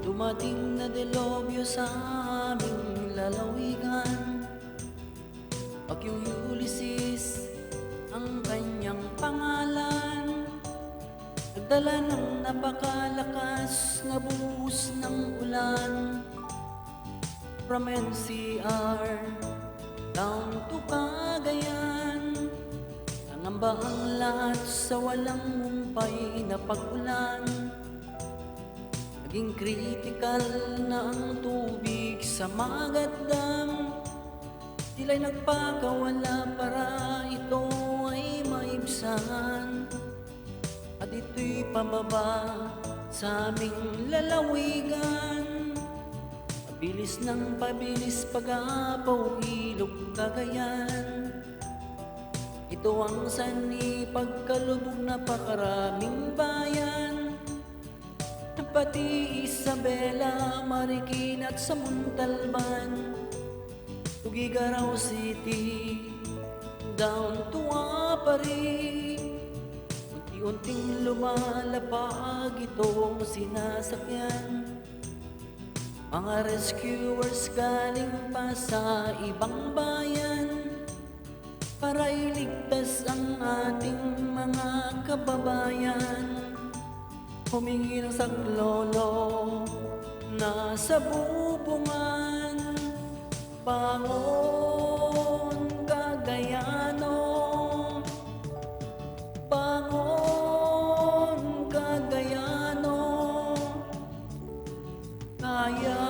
Dumating na delobyo sa aming lalawigan, Bagyong Ulysses ang kanyang pangalan. Nagdala ng napakalakas na buhos ng ulan, from NCR down to Cagayan. Nangamba ang lahat sa walang humpay na pag-ulan. Naging critical na ang tubig sa Magat Dam. Sila'y nagpakawala para ito ay maibsan, at ito'y pababa sa aming lalawigan. Pabilis ng pabilis pag-apaw ilog Cagayan. Ito ang sanhi pagkalubog na pakaraming bayan, pati Isabela, Marikina at sa Montalban, Tugigaraw City, down to Apari. Unti-unting lumalapag itong sinasakyan. Mga rescuers galing pa sa ibang bayan para iligtas ang ating mga kababayan. Humingi ng saklolo na sa bubungan, Bangon Cagayano, bangon Cagayano, kaya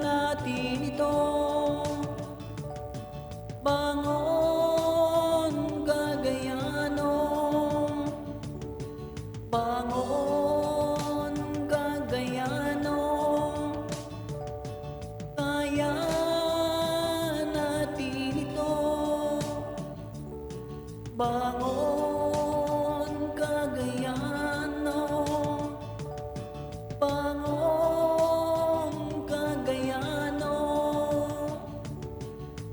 natin ito. Bangon Cagayano, bangon Cagayano, kaya natin ito. Bangon Cagayano, bangon Cagayano.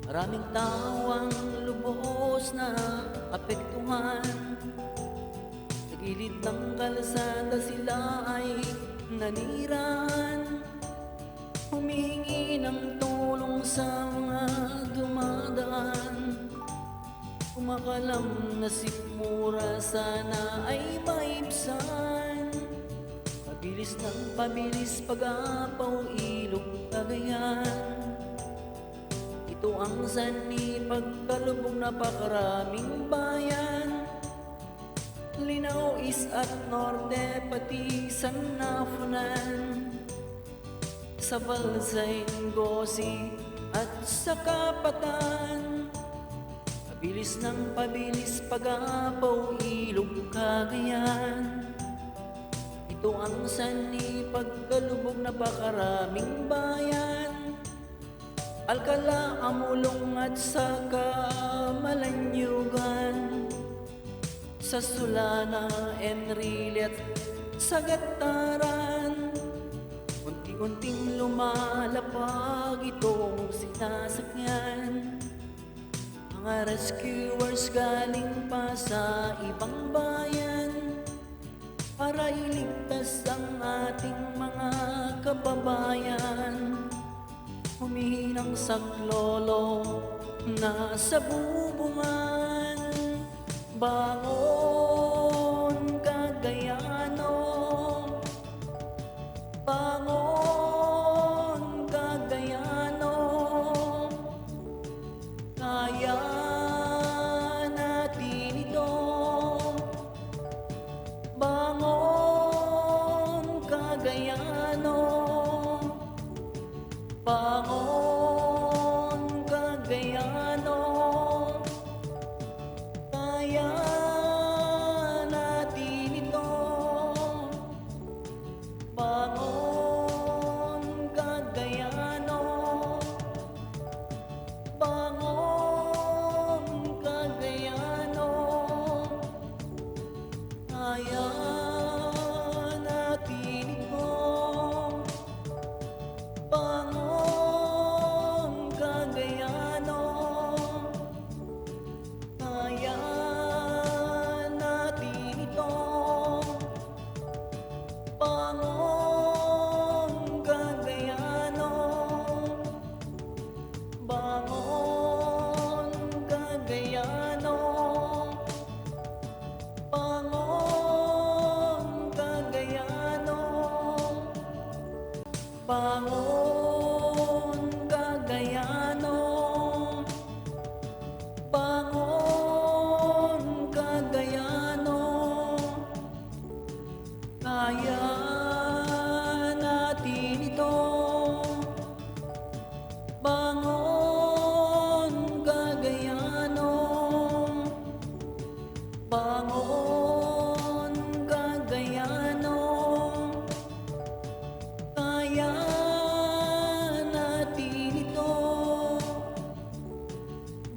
Maraming tao ang lubos na apektuhan. Sa gilid ng kalsada sila ay nanirahan. Humihingi ng tulong sa mga dumadaan. Kumakalam na sikmura sana ay maibsan. Pabilis ng pabilis pag-apaw ilog Cagayan. Ito ang sanhi pagkalubog na pakaraming bayan. Linao East at Norte pati sa Nafunan, sa Balsay, Ngozi at sa Kapatan. Pabilis ng pabilis pag-apaw ilog Cagayan. Ito ang sanhi pagkalubog na pakaraming bayan. Alcala, Amulong at sa Malanyugan, sa Sulana, Enrile at sa Gataran. Unti-unting lumalapag itong sinasakyan. Mga rescuers galing pa sa ibang bayan para iligtas ang ating mga kababayan. Humihingi ng saklolo na sa bubungan, bangon Cagayano, bangon Cagayano, kaya natin ito. Bangon Cagayano, bangon Cagayano, kaya natin ito. Bangon Cagayano, bangon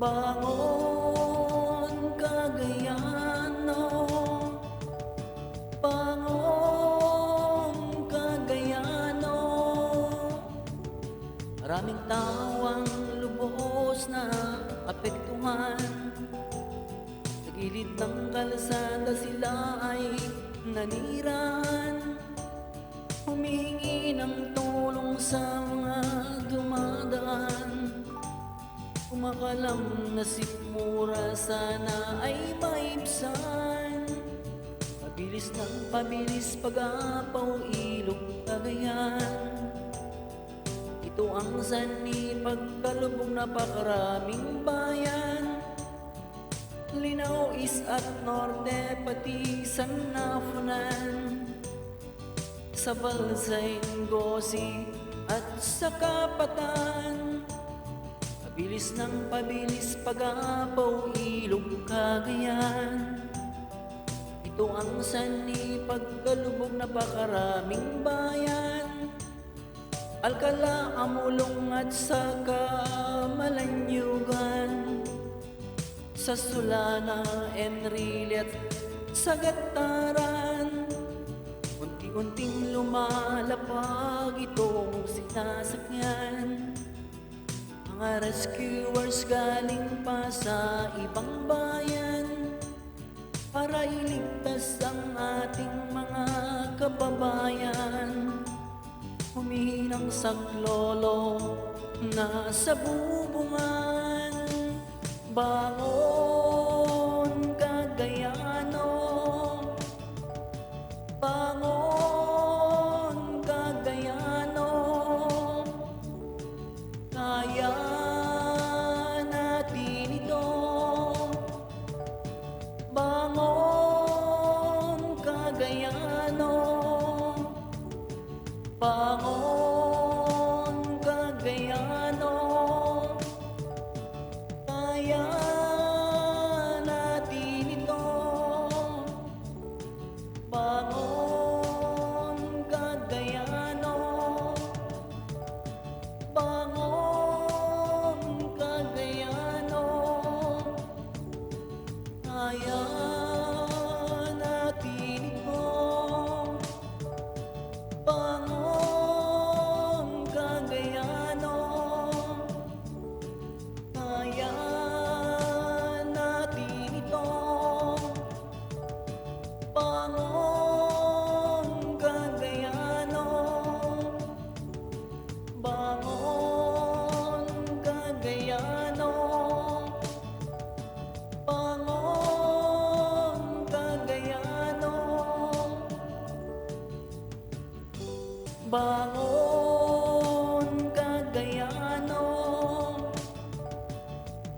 Bangon Cagayano, bangon Cagayano. Maraming tao ang lubos na apektuhan. Sa gilid ng kalsada sila ay nanirahan, humihingi ng tulong sa mga dumadaan. Kumakalam na sikmura sana ay maibsan. Pabilis ng pabilis pag-apaw ilog Cagayan. Ito ang sanhi pagkalubog napakaraming bayan. Linao East at Norte pati Sannafunan, sa Balsay, Ngosi at sa Kapatan. Pabilis ng pabilis pag-apaw ilog Cagayan. Ito ang sanhi pagkalubog napakaraming bayan. Alcala, Amulong at saka Malanyugan, sa Solana, Enrile at sa Gataran. Unti-unting lumalapag itong sinasakyan. Mga rescuers galing pa sa ibang bayan para iligtas ang ating mga kababayan. Humihinang saklolo na sa bubungan. Bangon Cagayano, bangon Cagayano. Kaya natin ito. Bangon Cagayano, bangon Cagayano. Kaya natin ito. Bangon Cagayano, bangon Cagayano. Kaya natin ito. Bangon Cagayano, kaya natin ito. Bangon Cagayano, bangon Cagayano, bangon Cagayano. Bangon Cagayano,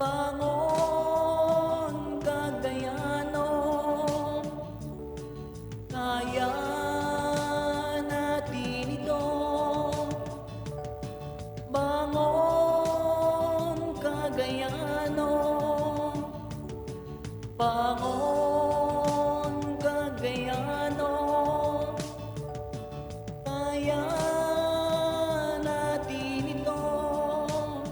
bangon Cagayano. Kaya natin ito. Bangon Cagayano, bangon Cagayano. Kaya natin ito.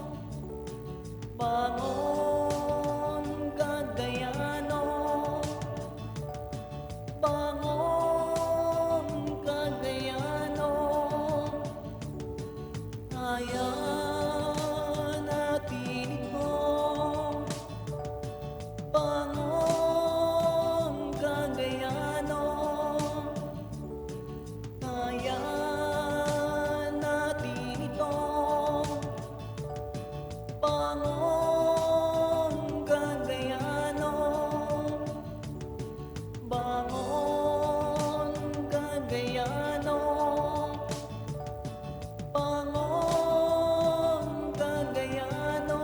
Bangon Cagayano, bangon Cagayano. Kaya natin ito. Bangon Cagayano, kaya natin ito. Bangon Cagayano, bangon Cagayano. Bangon Cagayano.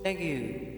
Thank you.